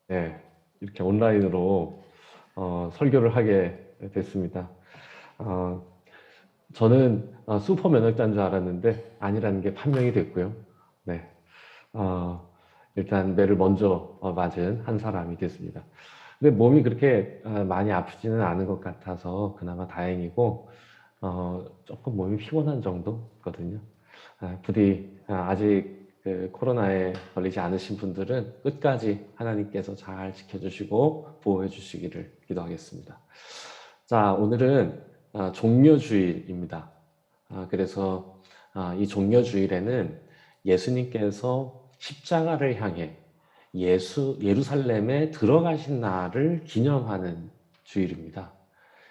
네, 이렇게 온라인으로 설교를 하게 됐습니다. 어, 저는 슈퍼 면역자인 줄 알았는데 아니라는 게 판명이 됐고요. 네, 어, 일단 매를 먼저 맞은 한 사람이 됐습니다. 근데 몸이 그렇게 많이 아프지는 않은 것 같아서 그나마 다행이고 조금 몸이 피곤한 정도거든요. 부디 아직 그 코로나에 걸리지 않으신 분들은 끝까지 하나님께서 잘 지켜주시고 보호해 주시기를 기도하겠습니다. 자, 오늘은 종려주일입니다. 그래서 이 종려주일에는 예수님께서 십자가를 향해 예루살렘에 들어가신 날을 기념하는 주일입니다.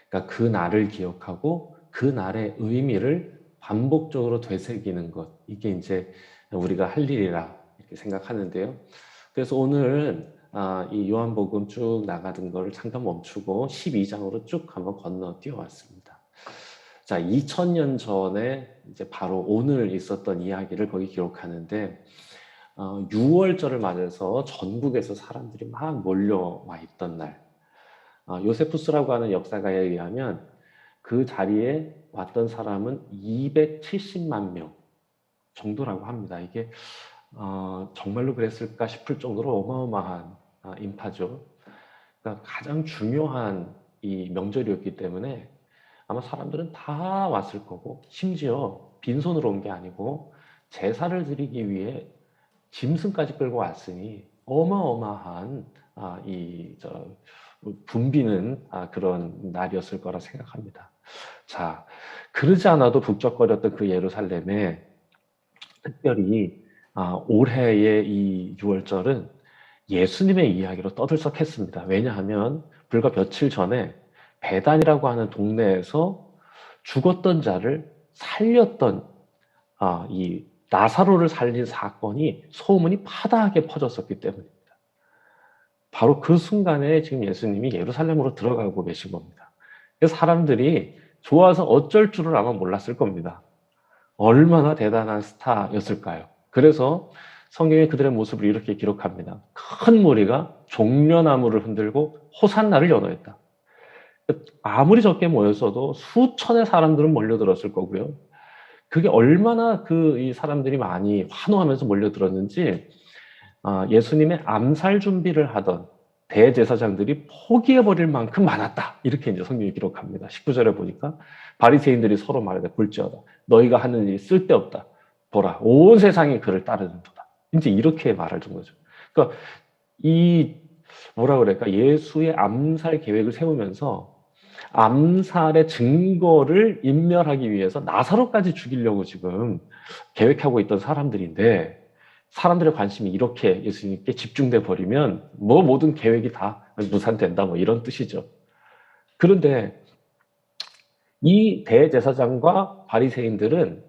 그러니까 그 날을 기억하고 그 날의 의미를 반복적으로 되새기는 것. 이게 이제 우리가 할 일이라 이렇게 생각하는데요. 그래서 오늘 이 요한복음 쭉 나가던 거를 잠깐 멈추고 12장으로 쭉 한번 건너뛰어 왔습니다. 자, 2000년 전에 이제 바로 오늘 있었던 이야기를 거기 기록하는데 6월절을 맞아서 전국에서 사람들이 막 몰려와 있던 날. 요세푸스라고 하는 역사가에 의하면 그 자리에 왔던 사람은 270만 명 정도라고 합니다. 이게 정말로 그랬을까 싶을 정도로 어마어마한 인파죠. 그러니까 가장 중요한 이 명절이었기 때문에 아마 사람들은 다 왔을 거고, 심지어 빈손으로 온 게 아니고 제사를 드리기 위해 짐승까지 끌고 왔으니 어마어마한 붐비는 그런 날이었을 거라 생각합니다. 자, 그러지 않아도 북적거렸던 그 예루살렘에 특별히 올해의 이 6월절은 예수님의 이야기로 떠들썩했습니다. 왜냐하면 불과 며칠 전에 베단이라고 하는 동네에서 죽었던 자를 살렸던 이 나사로를 살린 사건이 소문이 파다하게 퍼졌었기 때문입니다. 바로 그 순간에 지금 예수님이 예루살렘으로 들어가고 계신 겁니다. 그래서 사람들이 좋아서 어쩔 줄을 아마 몰랐을 겁니다. 얼마나 대단한 스타였을까요? 그래서 성경에 그들의 모습을 이렇게 기록합니다. 큰 무리가 종려나무를 흔들고 호산나를 연호했다. 아무리 적게 모였어도 수천의 사람들은 몰려들었을 거고요. 그게 얼마나 이 사람들이 많이 환호하면서 몰려들었는지 예수님의 암살 준비를 하던 대제사장들이 포기해버릴 만큼 많았다. 이렇게 이제 성경이 기록합니다. 19절에 보니까 바리새인들이 서로 말하되 볼지어다. 너희가 하는 일이 쓸데없다. 보라, 온 세상이 그를 따르는도다. 이제 이렇게 말할 정도죠. 그러니까 이 뭐라 그럴까 예수의 암살 계획을 세우면서 암살의 증거를 인멸하기 위해서 나사로까지 죽이려고 지금 계획하고 있던 사람들인데 사람들의 관심이 이렇게 예수님께 집중돼 버리면 뭐 모든 계획이 다 무산된다 뭐 이런 뜻이죠. 그런데 이 대제사장과 바리새인들은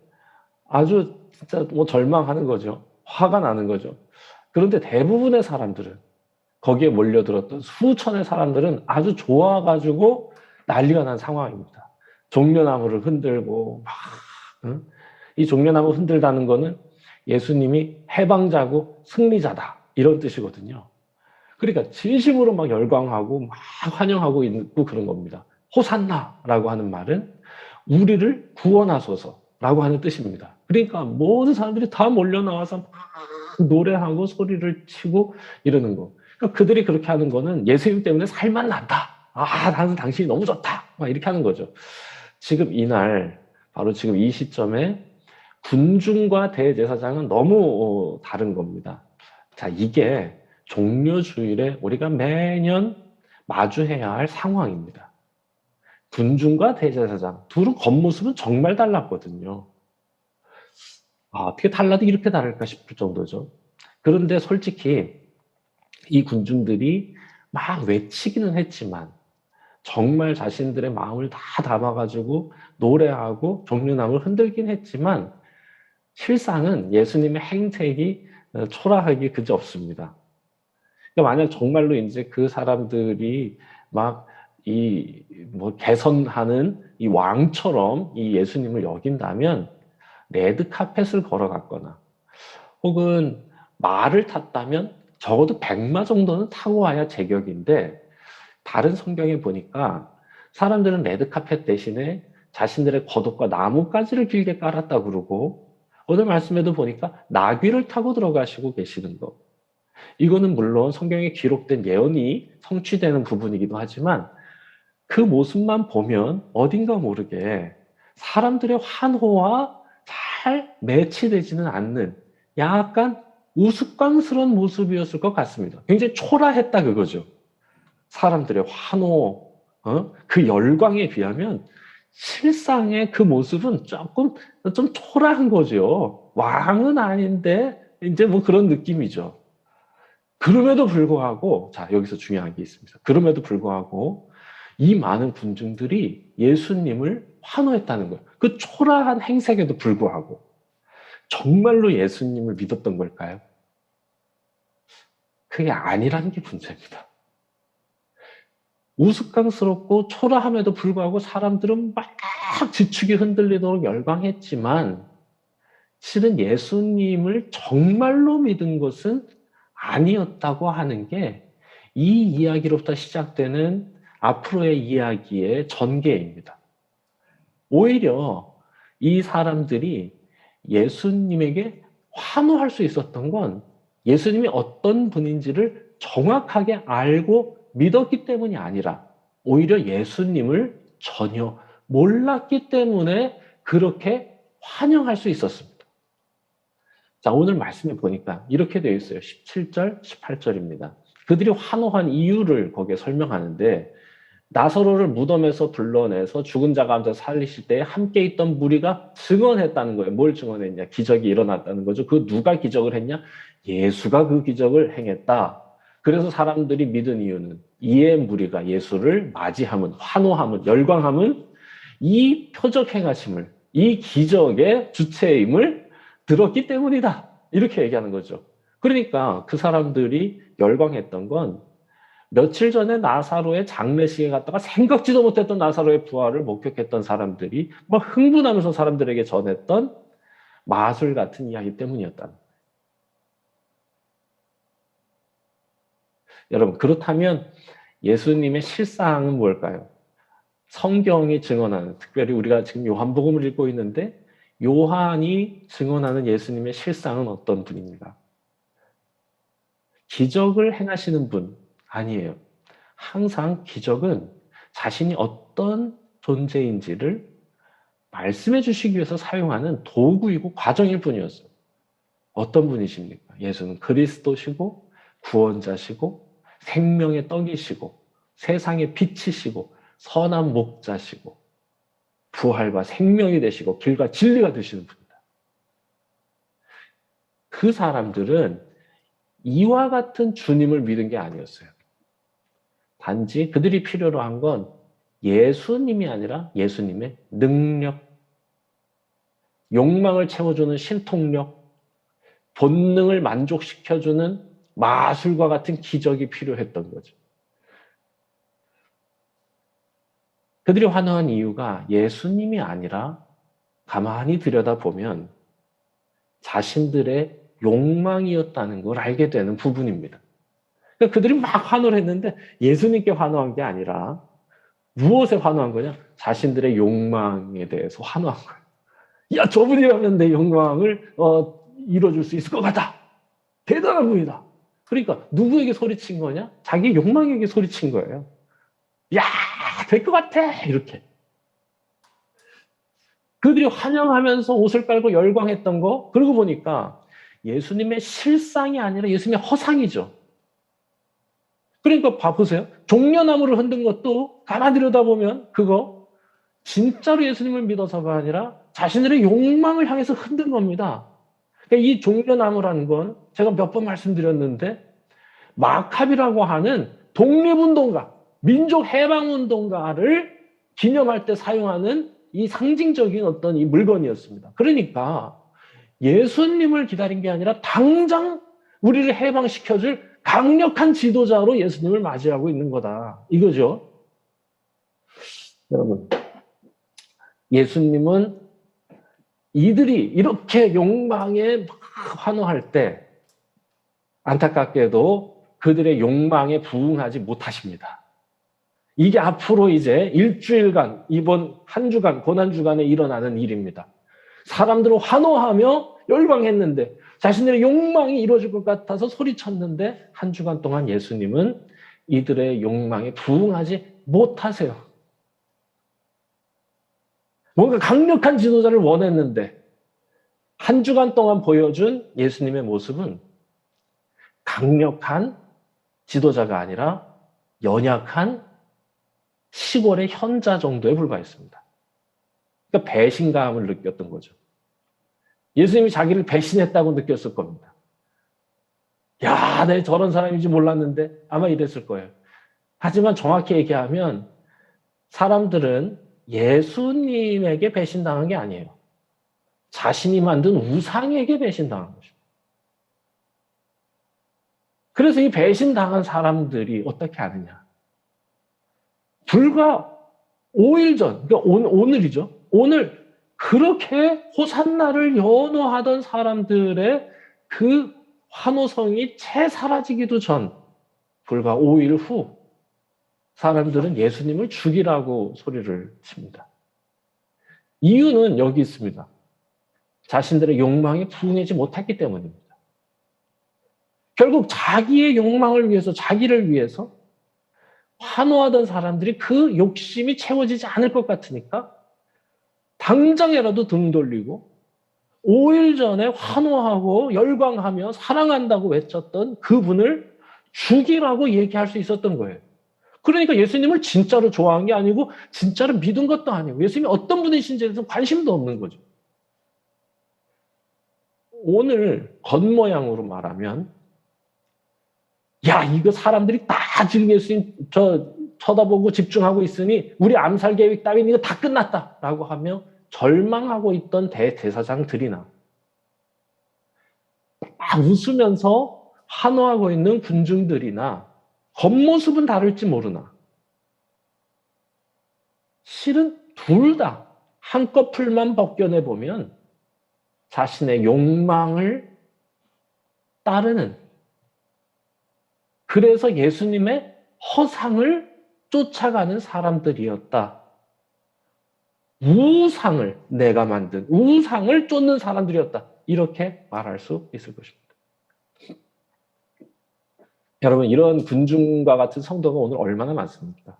아주 진짜 뭐 절망하는 거죠. 화가 나는 거죠. 그런데 대부분의 사람들은 거기에 몰려들었던 수천의 사람들은 아주 좋아가지고 난리가 난 상황입니다. 종려나무를 흔들고 막 응? 이 종려나무 흔들다는 거는 예수님이 해방자고 승리자다 이런 뜻이거든요. 그러니까 진심으로 막 열광하고 막 환영하고 있고 그런 겁니다. 호산나라고 하는 말은 우리를 구원하소서라고 하는 뜻입니다. 그러니까 모든 사람들이 다 몰려 나와서 막 노래하고 소리를 치고 이러는 거. 그러니까 그들이 그렇게 하는 거는 예수님 때문에 살만 난다. 나는 당신이 너무 좋다. 막 이렇게 하는 거죠. 지금 이날 바로 지금 이 시점에 군중과 대제사장은 너무 다른 겁니다. 자, 이게 종려주일에 우리가 매년 마주해야 할 상황입니다. 군중과 대제사장 둘은 겉모습은 정말 달랐거든요. 어떻게 달라도 이렇게 다를까 싶을 정도죠. 그런데 솔직히 이 군중들이 막 외치기는 했지만 정말 자신들의 마음을 다 담아가지고 노래하고 종려나무를 흔들긴 했지만 실상은 예수님의 행색이 초라하기 그지없습니다. 그러니까 만약 정말로 이제 그 사람들이 막 뭐 개선하는 이 왕처럼 이 예수님을 여긴다면 레드 카펫을 걸어갔거나 혹은 말을 탔다면 적어도 100마 정도는 타고 와야 제격인데 다른 성경에 보니까 사람들은 레드카펫 대신에 자신들의 겉옷과 나뭇가지를 길게 깔았다 그러고 오늘 말씀에도 보니까 나귀를 타고 들어가시고 계시는 거. 이거는 물론 성경에 기록된 예언이 성취되는 부분이기도 하지만 그 모습만 보면 어딘가 모르게 사람들의 환호와 잘 매치되지는 않는 약간 우스꽝스러운 모습이었을 것 같습니다. 굉장히 초라했다 그거죠. 사람들의 환호, 그 열광에 비하면 실상의 그 모습은 조금 좀 초라한 거죠. 왕은 아닌데 이제 뭐 그런 느낌이죠. 그럼에도 불구하고 자 여기서 중요한 게 있습니다. 그럼에도 불구하고 이 많은 군중들이 예수님을 환호했다는 거예요. 그 초라한 행색에도 불구하고 정말로 예수님을 믿었던 걸까요? 그게 아니라는 게 문제입니다. 우스꽝스럽고 초라함에도 불구하고 사람들은 막 지축이 흔들리도록 열광했지만 실은 예수님을 정말로 믿은 것은 아니었다고 하는 게 이 이야기로부터 시작되는 앞으로의 이야기의 전개입니다. 오히려 이 사람들이 예수님에게 환호할 수 있었던 건 예수님이 어떤 분인지를 정확하게 알고 믿었기 때문이 아니라 오히려 예수님을 전혀 몰랐기 때문에 그렇게 환영할 수 있었습니다. 자, 오늘 말씀에 보니까 이렇게 되어 있어요. 17절, 18절입니다. 그들이 환호한 이유를 거기에 설명하는데 나사로를 무덤에서 불러내서 죽은 자가 앉아 살리실 때 함께 있던 무리가 증언했다는 거예요. 뭘 증언했냐? 기적이 일어났다는 거죠. 그 누가 기적을 했냐? 예수가 그 기적을 행했다. 그래서 사람들이 믿은 이유는 이에 무리가 예수를 맞이함은, 환호함은, 열광함은 이 표적 행하심을, 이 기적의 주체임을 들었기 때문이다. 이렇게 얘기하는 거죠. 그러니까 그 사람들이 열광했던 건 며칠 전에 나사로의 장례식에 갔다가 생각지도 못했던 나사로의 부활을 목격했던 사람들이 막 흥분하면서 사람들에게 전했던 마술 같은 이야기 때문이었다. 여러분, 그렇다면 예수님의 실상은 뭘까요? 성경이 증언하는, 특별히 우리가 지금 요한복음을 읽고 있는데 요한이 증언하는 예수님의 실상은 어떤 분입니까? 기적을 행하시는 분 아니에요. 항상 기적은 자신이 어떤 존재인지를 말씀해 주시기 위해서 사용하는 도구이고 과정일 뿐이었어요. 어떤 분이십니까? 예수는 그리스도시고 구원자시고 생명의 떡이시고 세상의 빛이시고 선한 목자시고 부활과 생명이 되시고 길과 진리가 되시는 분이다. 그 사람들은 이와 같은 주님을 믿은 게 아니었어요. 단지 그들이 필요로 한 건 예수님이 아니라 예수님의 능력, 욕망을 채워주는 신통력, 본능을 만족시켜주는 마술과 같은 기적이 필요했던 거죠. 그들이 환호한 이유가 예수님이 아니라 가만히 들여다보면 자신들의 욕망이었다는 걸 알게 되는 부분입니다. 그러니까 그들이 막 환호를 했는데 예수님께 환호한 게 아니라 무엇에 환호한 거냐? 자신들의 욕망에 대해서 환호한 거예요. 야, 저분이라면 내 욕망을 이뤄줄 수 있을 것 같다. 대단한 분이다. 그러니까 누구에게 소리친 거냐? 자기 욕망에게 소리친 거예요. 야, 될 것 같아. 이렇게. 그들이 환영하면서 옷을 깔고 열광했던 거, 그러고 보니까 예수님의 실상이 아니라 예수님의 허상이죠. 그러니까 봐보세요. 종려나무를 흔든 것도 가만히 들여다보면 그거 진짜로 예수님을 믿어서가 아니라 자신들의 욕망을 향해서 흔든 겁니다. 그러니까 이 종려나무라는 건 제가 몇 번 말씀드렸는데 마카비라고 하는 독립운동가, 민족해방운동가를 기념할 때 사용하는 이 상징적인 어떤 이 물건이었습니다. 그러니까 예수님을 기다린 게 아니라 당장 우리를 해방시켜줄 강력한 지도자로 예수님을 맞이하고 있는 거다. 이거죠. 여러분, 예수님은 이들이 이렇게 욕망에 막 환호할 때 안타깝게도 그들의 욕망에 부응하지 못하십니다. 이게 앞으로 이제 일주일간, 이번 한 주간, 고난주간에 일어나는 일입니다. 사람들은 환호하며 열광했는데 자신들의 욕망이 이루어질 것 같아서 소리쳤는데 한 주간 동안 예수님은 이들의 욕망에 부응하지 못하세요. 뭔가 강력한 지도자를 원했는데 한 주간 동안 보여준 예수님의 모습은 강력한 지도자가 아니라 연약한 시골의 현자 정도에 불과했습니다. 그러니까 배신감을 느꼈던 거죠. 예수님이 자기를 배신했다고 느꼈을 겁니다. 야, 내 저런 사람인지 몰랐는데 아마 이랬을 거예요. 하지만 정확히 얘기하면 사람들은 예수님에게 배신당한 게 아니에요. 자신이 만든 우상에게 배신당한 것입니다. 그래서 이 배신당한 사람들이 어떻게 하느냐. 불과 5일 전, 그러니까 오늘이죠. 오늘 그렇게 호산나를 연호하던 사람들의 그 환호성이 채 사라지기도 전, 불과 5일 후 사람들은 예수님을 죽이라고 소리를 칩니다. 이유는 여기 있습니다. 자신들의 욕망에 부응하지 못했기 때문입니다. 결국 자기의 욕망을 위해서, 자기를 위해서 환호하던 사람들이 그 욕심이 채워지지 않을 것 같으니까 당장이라도 등 돌리고 5일 전에 환호하고 열광하며 사랑한다고 외쳤던 그분을 죽이라고 얘기할 수 있었던 거예요. 그러니까 예수님을 진짜로 좋아한 게 아니고 진짜로 믿은 것도 아니고 예수님이 어떤 분이신지에 대해서 관심도 없는 거죠. 오늘 겉모양으로 말하면 야, 이거 사람들이 다 지금 예수님 쳐다보고 집중하고 있으니 우리 암살 계획 따윈 이거 다 끝났다라고 하며 절망하고 있던 대제사장들이나 웃으면서 환호하고 있는 군중들이나 겉모습은 다를지 모르나 실은 둘 다 한꺼풀만 벗겨내보면 자신의 욕망을 따르는 그래서 예수님의 허상을 쫓아가는 사람들이었다. 우상을 내가 만든 우상을 쫓는 사람들이었다. 이렇게 말할 수 있을 것입니다. 여러분 이런 군중과 같은 성도가 오늘 얼마나 많습니까?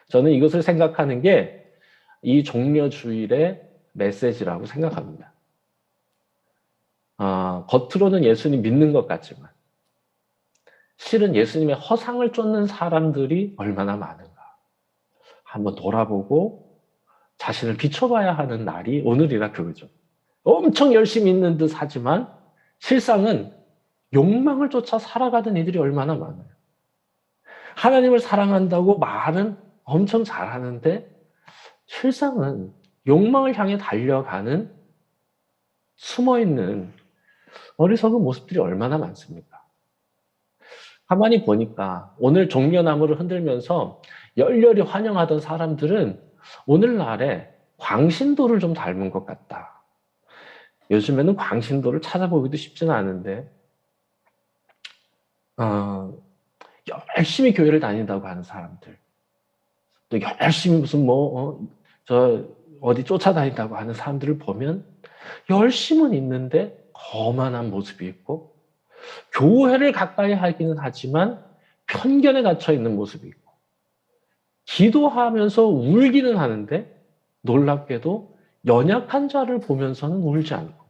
저는 이것을 생각하는 게 이 종려주일의 메시지라고 생각합니다. 겉으로는 예수님 믿는 것 같지만 실은 예수님의 허상을 쫓는 사람들이 얼마나 많은가. 한번 돌아보고 자신을 비춰봐야 하는 날이 오늘이라 그거죠. 엄청 열심히 있는 듯 하지만 실상은 욕망을 쫓아 살아가던 이들이 얼마나 많아요. 하나님을 사랑한다고 말은 엄청 잘하는데 실상은 욕망을 향해 달려가는 숨어있는 어리석은 모습들이 얼마나 많습니까? 가만히 보니까 오늘 종려나무를 흔들면서 열렬히 환영하던 사람들은 오늘날에 광신도를 좀 닮은 것 같다. 요즘에는 광신도를 찾아보기도 쉽지는 않은데 열심히 교회를 다닌다고 하는 사람들 또 열심히 무슨 어디 쫓아다닌다고 하는 사람들을 보면 열심은 있는데 거만한 모습이 있고 교회를 가까이 하기는 하지만 편견에 갇혀 있는 모습이 있고 기도하면서 울기는 하는데 놀랍게도 연약한 자를 보면서는 울지 않고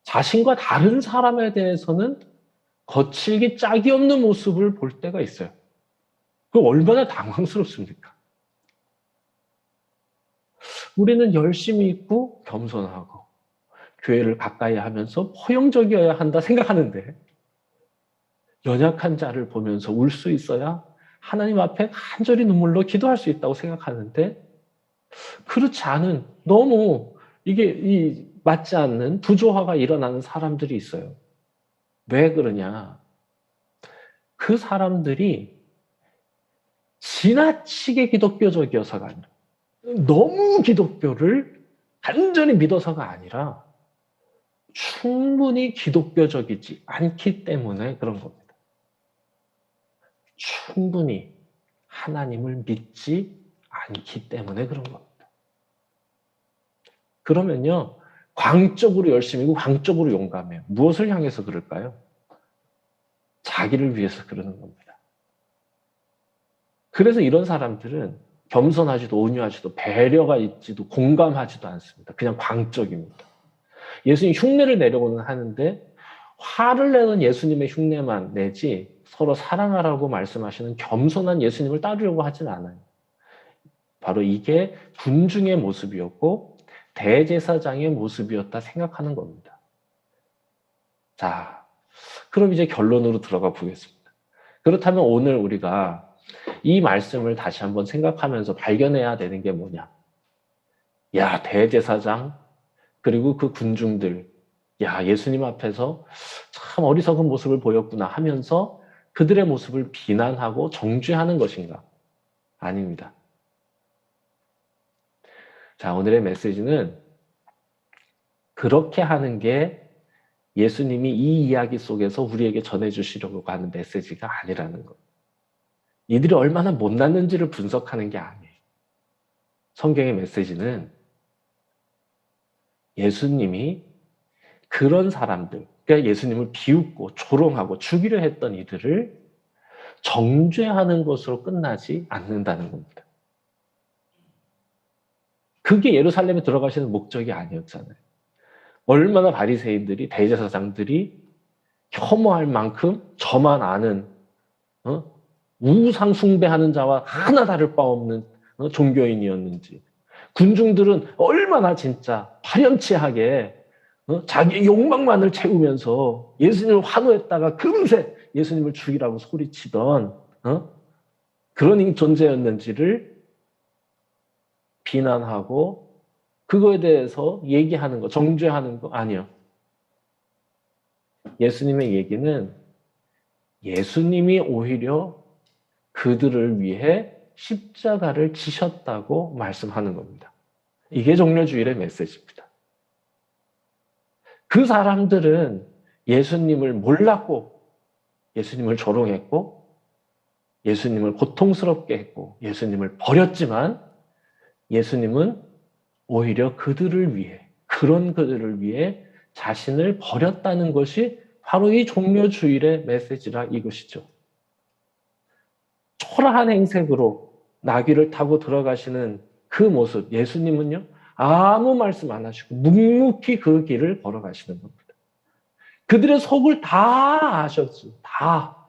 자신과 다른 사람에 대해서는 거칠기 짝이 없는 모습을 볼 때가 있어요. 그 얼마나 당황스럽습니까? 우리는 열심히 있고 겸손하고 교회를 가까이 하면서 포용적이어야 한다 생각하는데 연약한 자를 보면서 울 수 있어야 하나님 앞에 간절히 눈물로 기도할 수 있다고 생각하는데 그렇지 않은 너무 이게 맞지 않는 부조화가 일어나는 사람들이 있어요. 왜 그러냐? 그 사람들이 지나치게 기독교적이어서가 아니라 너무 기독교를 간절히 믿어서가 아니라 충분히 기독교적이지 않기 때문에 그런 겁니다. 충분히 하나님을 믿지 않기 때문에 그런 겁니다. 그러면요, 광적으로 열심히고 광적으로 용감해요. 무엇을 향해서 그럴까요? 자기를 위해서 그러는 겁니다. 그래서 이런 사람들은 겸손하지도 온유하지도 배려가 있지도 공감하지도 않습니다. 그냥 광적입니다. 예수님 흉내를 내려고는 하는데 화를 내는 예수님의 흉내만 내지 서로 사랑하라고 말씀하시는 겸손한 예수님을 따르려고 하진 않아요. 바로 이게 군중의 모습이었고 대제사장의 모습이었다 생각하는 겁니다. 자, 그럼 이제 결론으로 들어가 보겠습니다. 그렇다면 오늘 우리가 이 말씀을 다시 한번 생각하면서 발견해야 되는 게 뭐냐? 야, 대제사장 그리고 그 군중들, 야, 예수님 앞에서 참 어리석은 모습을 보였구나 하면서 그들의 모습을 비난하고 정죄하는 것인가? 아닙니다. 자, 오늘의 메시지는 그렇게 하는 게 예수님이 이 이야기 속에서 우리에게 전해주시려고 하는 메시지가 아니라는 것. 이들이 얼마나 못났는지를 분석하는 게 아니에요. 성경의 메시지는 예수님이 그런 사람들, 그러니까 예수님을 비웃고 조롱하고 죽이려 했던 이들을 정죄하는 것으로 끝나지 않는다는 겁니다. 그게 예루살렘에 들어가시는 목적이 아니었잖아요. 얼마나 바리새인들이 대제사장들이 혐오할 만큼 저만 아는 우상 숭배하는 자와 하나 다를 바 없는 종교인이었는지, 군중들은 얼마나 진짜 파렴치하게 자기 욕망만을 채우면서 예수님을 환호했다가 금세 예수님을 죽이라고 소리치던 그런 존재였는지를 비난하고 그거에 대해서 얘기하는 거, 정죄하는 거 아니요. 예수님의 얘기는 예수님이 오히려 그들을 위해 십자가를 지셨다고 말씀하는 겁니다. 이게 종려주일의 메시지입니다. 그 사람들은 예수님을 몰랐고 예수님을 조롱했고 예수님을 고통스럽게 했고 예수님을 버렸지만 예수님은 오히려 그들을 위해, 그런 그들을 위해 자신을 버렸다는 것이 바로 이 종려주일의 메시지라 이것이죠. 초라한 행색으로 나귀를 타고 들어가시는 그 모습, 예수님은요, 아무 말씀 안 하시고 묵묵히 그 길을 걸어가시는 겁니다. 그들의 속을 다 아셨죠. 다.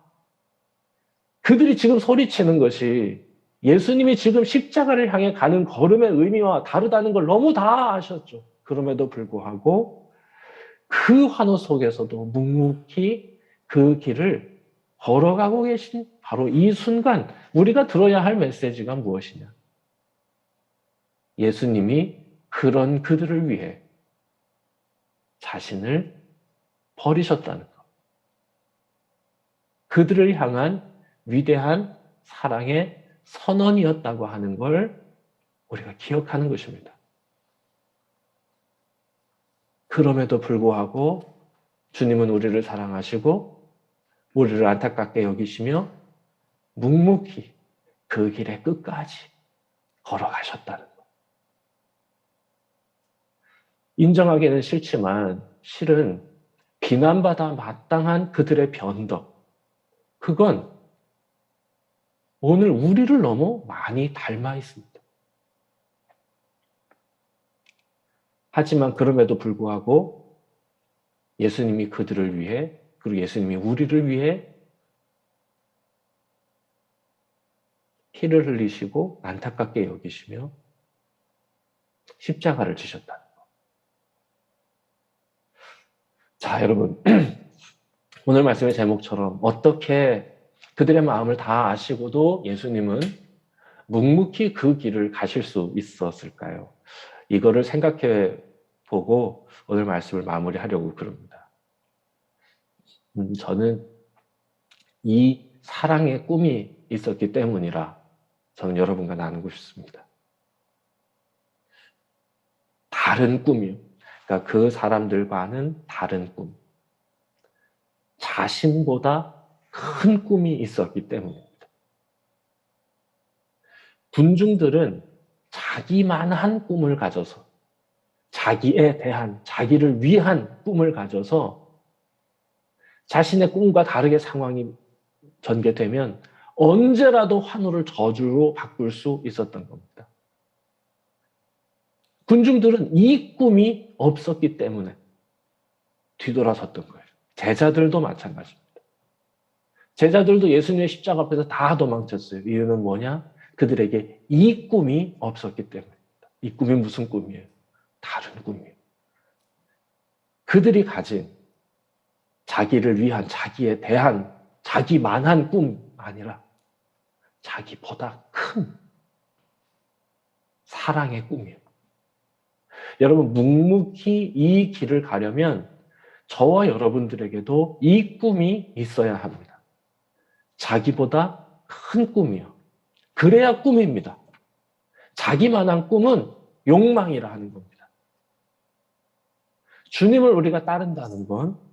그들이 지금 소리치는 것이 예수님이 지금 십자가를 향해 가는 걸음의 의미와 다르다는 걸 너무 다 아셨죠. 그럼에도 불구하고 그 환호 속에서도 묵묵히 그 길을 걸어가고 계신 바로 이 순간 우리가 들어야 할 메시지가 무엇이냐? 예수님이 그런 그들을 위해 자신을 버리셨다는 것. 그들을 향한 위대한 사랑의 선언이었다고 하는 걸 우리가 기억하는 것입니다. 그럼에도 불구하고 주님은 우리를 사랑하시고 우리를 안타깝게 여기시며 묵묵히 그 길의 끝까지 걸어가셨다는 것. 인정하기는 싫지만 실은 비난받아 마땅한 그들의 변덕, 그건 오늘 우리를 너무 많이 닮아 있습니다. 하지만 그럼에도 불구하고 예수님이 그들을 위해, 그리고 예수님이 우리를 위해 피를 흘리시고 안타깝게 여기시며 십자가를 지셨다는 것. 자, 여러분, 오늘 말씀의 제목처럼 어떻게 그들의 마음을 다 아시고도 예수님은 묵묵히 그 길을 가실 수 있었을까요? 이거를 생각해 보고 오늘 말씀을 마무리하려고 그럽니다. 저는 이 사랑의 꿈이 있었기 때문이라 저는 여러분과 나누고 싶습니다. 다른 꿈이요. 그러니까 그 사람들과는 다른 꿈. 자신보다 큰 꿈이 있었기 때문입니다. 군중들은 자기만한 꿈을 가져서 자기에 대한, 자기를 위한 꿈을 가져서 자신의 꿈과 다르게 상황이 전개되면 언제라도 환호를 저주로 바꿀 수 있었던 겁니다. 군중들은 이 꿈이 없었기 때문에 뒤돌아섰던 거예요. 제자들도 마찬가지입니다. 제자들도 예수님의 십자가 앞에서 다 도망쳤어요. 이유는 뭐냐? 그들에게 이 꿈이 없었기 때문입니다. 이 꿈이 무슨 꿈이에요? 다른 꿈이에요. 그들이 가진 자기를 위한, 자기에 대한, 자기만한 꿈 아니라 자기보다 큰 사랑의 꿈이에요. 여러분, 묵묵히 이 길을 가려면 저와 여러분들에게도 이 꿈이 있어야 합니다. 자기보다 큰 꿈이요. 그래야 꿈입니다. 자기만한 꿈은 욕망이라 하는 겁니다. 주님을 우리가 따른다는 건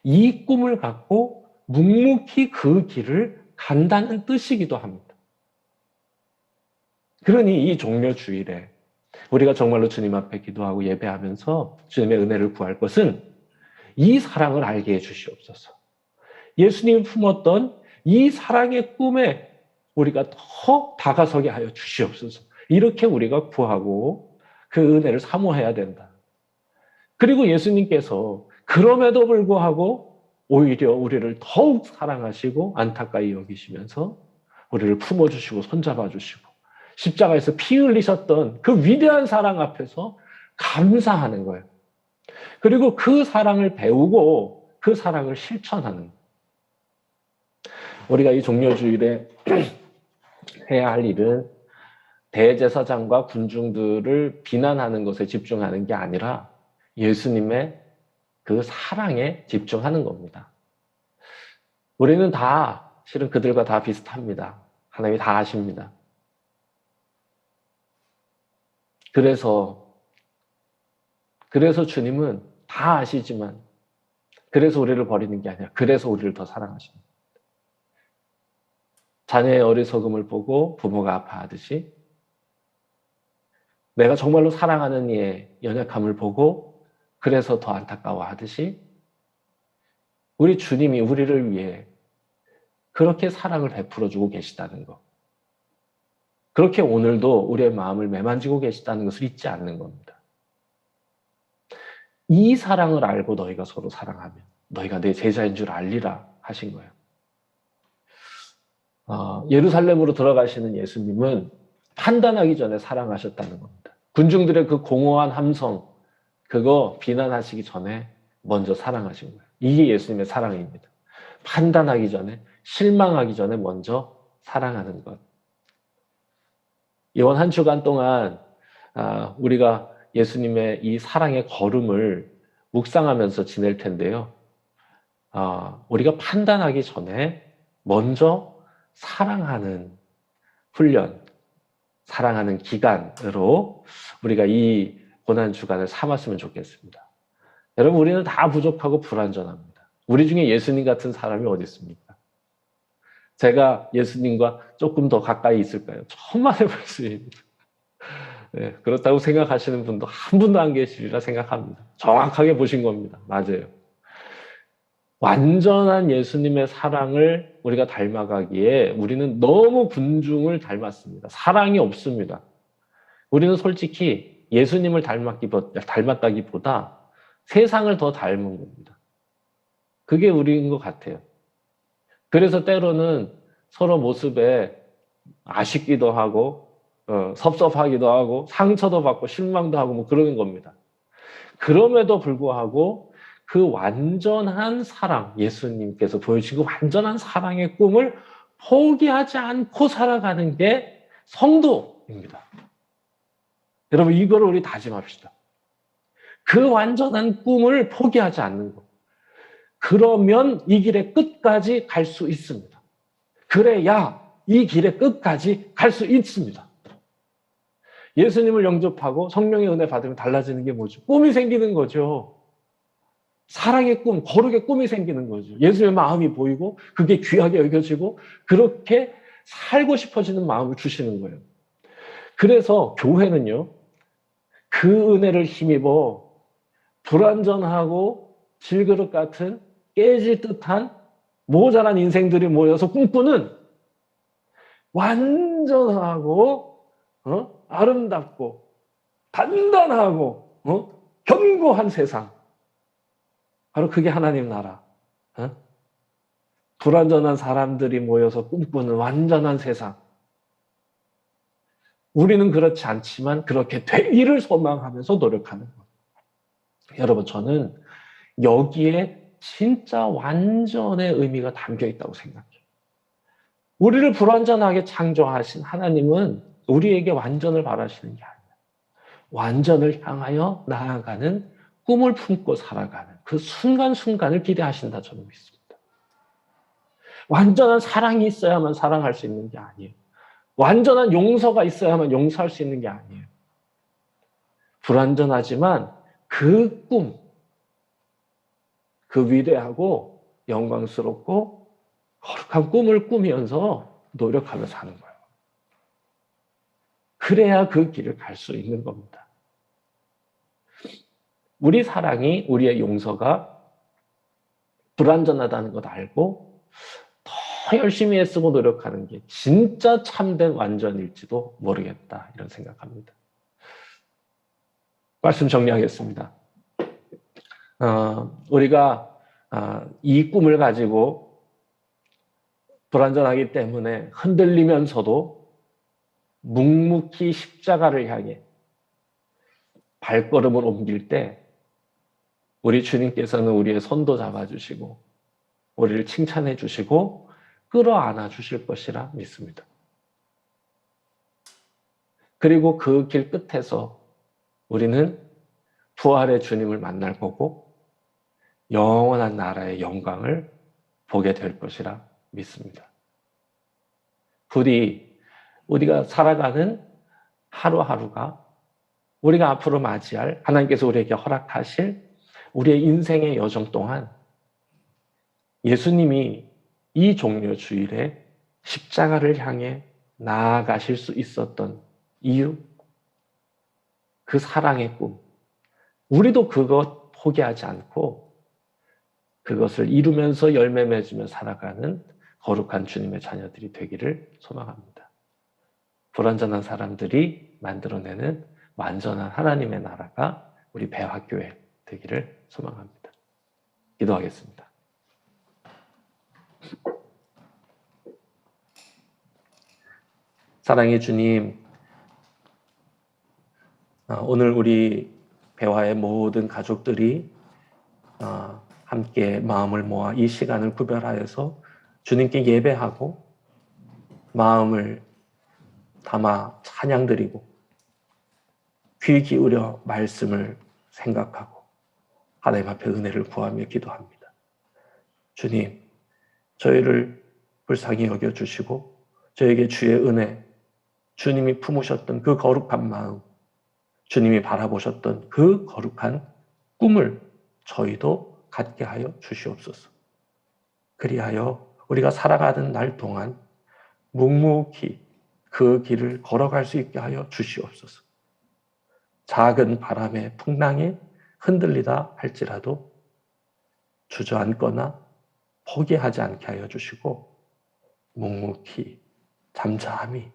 이 꿈을 갖고 묵묵히 그 길을 간다는 뜻이기도 합니다. 그러니 이 종려주일에 우리가 정말로 주님 앞에 기도하고 예배하면서 주님의 은혜를 구할 것은 이 사랑을 알게 해주시옵소서. 예수님이 품었던 이 사랑의 꿈에 우리가 더 다가서게 하여 주시옵소서. 이렇게 우리가 구하고 그 은혜를 사모해야 된다. 그리고 예수님께서 그럼에도 불구하고 오히려 우리를 더욱 사랑하시고 안타까이 여기시면서 우리를 품어주시고 손잡아주시고 십자가에서 피 흘리셨던 그 위대한 사랑 앞에서 감사하는 거예요. 그리고 그 사랑을 배우고 그 사랑을 실천하는 거예요. 우리가 이 종려주일에 해야 할 일은 대제사장과 군중들을 비난하는 것에 집중하는 게 아니라 예수님의 그 사랑에 집중하는 겁니다. 우리는 다 실은 그들과 다 비슷합니다. 하나님이 다 아십니다. 그래서 주님은 다 아시지만 그래서 우리를 버리는 게 아니라 그래서 우리를 더 사랑하십니다. 자녀의 어리석음을 보고 부모가 아파하듯이 내가 정말로 사랑하는 이의 연약함을 보고 그래서 더 안타까워하듯이 우리 주님이 우리를 위해 그렇게 사랑을 베풀어주고 계시다는 것. 그렇게 오늘도 우리의 마음을 매만지고 계시다는 것을 잊지 않는 겁니다. 이 사랑을 알고 너희가 서로 사랑하면 너희가 내 제자인 줄 알리라 하신 거예요. 예루살렘으로 들어가시는 예수님은 판단하기 전에 사랑하셨다는 겁니다. 군중들의 그 공허한 함성, 그거 비난하시기 전에 먼저 사랑하신 거예요. 이게 예수님의 사랑입니다. 판단하기 전에, 실망하기 전에 먼저 사랑하는 것. 이번 한 주간 동안 우리가 예수님의 이 사랑의 걸음을 묵상하면서 지낼 텐데요. 우리가 판단하기 전에 먼저 사랑하는 훈련, 사랑하는 기간으로 우리가 이 고난주간을 삼았으면 좋겠습니다. 여러분, 우리는 다 부족하고 불완전합니다. 우리 중에 예수님 같은 사람이 어디 있습니까? 제가 예수님과 조금 더 가까이 있을까요? 천만의 말씀입니다. 네, 그렇다고 생각하시는 분도 한 분도 안 계시리라 생각합니다. 정확하게 보신 겁니다. 맞아요. 완전한 예수님의 사랑을 우리가 닮아가기에 우리는 너무 군중을 닮았습니다. 사랑이 없습니다. 우리는 솔직히 예수님을 닮았다기보다 세상을 더 닮은 겁니다. 그게 우리인 것 같아요. 그래서 때로는 서로 모습에 아쉽기도 하고 섭섭하기도 하고 상처도 받고 실망도 하고 뭐 그러는 겁니다. 그럼에도 불구하고 그 완전한 사랑, 예수님께서 보여주신 그 완전한 사랑의 꿈을 포기하지 않고 살아가는 게 성도입니다. 여러분, 이거를 우리 다짐합시다. 그 완전한 꿈을 포기하지 않는 것. 그러면 이 길의 끝까지 갈 수 있습니다. 그래야 이 길의 끝까지 갈 수 있습니다. 예수님을 영접하고 성령의 은혜 받으면 달라지는 게 뭐죠? 꿈이 생기는 거죠. 사랑의 꿈, 거룩의 꿈이 생기는 거죠. 예수의 마음이 보이고 그게 귀하게 여겨지고 그렇게 살고 싶어지는 마음을 주시는 거예요. 그래서 교회는요, 그 은혜를 힘입어 불완전하고 질그릇 같은 깨질 듯한 모자란 인생들이 모여서 꿈꾸는 완전하고 아름답고 단단하고 견고한 세상. 바로 그게 하나님 나라. 불완전한 사람들이 모여서 꿈꾸는 완전한 세상. 우리는 그렇지 않지만 그렇게 되기를 소망하면서 노력하는 거예요. 여러분, 저는 여기에 진짜 완전의 의미가 담겨 있다고 생각해요. 우리를 불완전하게 창조하신 하나님은 우리에게 완전을 바라시는 게 아니에요. 완전을 향하여 나아가는 꿈을 품고 살아가는 그 순간순간을 기대하신다 저는 믿습니다. 완전한 사랑이 있어야만 사랑할 수 있는 게 아니에요. 완전한 용서가 있어야만 용서할 수 있는 게 아니에요. 불완전하지만 그 꿈, 그 위대하고 영광스럽고 거룩한 꿈을 꾸면서 노력하며 사는 거예요. 그래야 그 길을 갈 수 있는 겁니다. 우리 사랑이, 우리의 용서가 불완전하다는 것 알고 더 열심히 애쓰고 노력하는 게 진짜 참된 완전일지도 모르겠다, 이런 생각합니다. 말씀 정리하겠습니다. 우리가 이 꿈을 가지고 불완전하기 때문에 흔들리면서도 묵묵히 십자가를 향해 발걸음을 옮길 때 우리 주님께서는 우리의 손도 잡아주시고 우리를 칭찬해 주시고 끌어안아 주실 것이라 믿습니다. 그리고 그 길 끝에서 우리는 부활의 주님을 만날 거고 영원한 나라의 영광을 보게 될 것이라 믿습니다. 부디 우리가 살아가는 하루하루가 우리가 앞으로 맞이할 하나님께서 우리에게 허락하실 우리의 인생의 여정 동안 예수님이 이 종려 주일에 십자가를 향해 나아가실 수 있었던 이유, 그 사랑의 꿈, 우리도 그것 포기하지 않고 그것을 이루면서 열매 맺으며 살아가는 거룩한 주님의 자녀들이 되기를 소망합니다. 불완전한 사람들이 만들어내는 완전한 하나님의 나라가 우리 배화교회 되기를 소망합니다. 기도하겠습니다. 사랑의 주님, 오늘 우리 배화의 모든 가족들이 함께 마음을 모아 이 시간을 구별하여서 주님께 예배하고 마음을 담아 찬양드리고 귀 기울여 말씀을 생각하고 하나님 앞에 은혜를 구하며 기도합니다. 주님, 저희를 불쌍히 여겨주시고 저에게 주의 은혜, 주님이 품으셨던 그 거룩한 마음, 주님이 바라보셨던 그 거룩한 꿈을 저희도 갖게 하여 주시옵소서. 그리하여 우리가 살아가는 날 동안 묵묵히 그 길을 걸어갈 수 있게 하여 주시옵소서. 작은 바람의 풍랑에 흔들리다 할지라도 주저앉거나 포기하지 않게 하여 주시고 묵묵히 잠잠히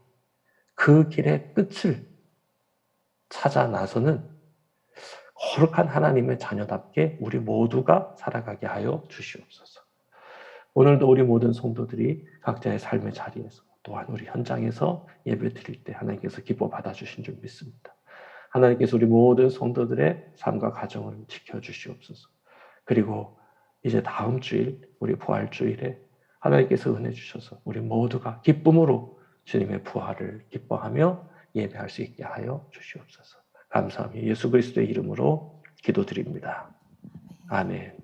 그 길의 끝을 찾아 나서는 거룩한 하나님의 자녀답게 우리 모두가 살아가게 하여 주시옵소서. 오늘도 우리 모든 성도들이 각자의 삶의 자리에서 또한 우리 현장에서 예배 드릴 때 하나님께서 기뻐 받아주신 줄 믿습니다. 하나님께서 우리 모든 성도들의 삶과 가정을 지켜주시옵소서. 그리고 이제 다음 주일, 우리 부활주일에 하나님께서 은혜 주셔서 우리 모두가 기쁨으로 주님의 부활을 기뻐하며 예배할 수 있게 하여 주시옵소서. 감사하며 예수 그리스도의 이름으로 기도드립니다. 아멘.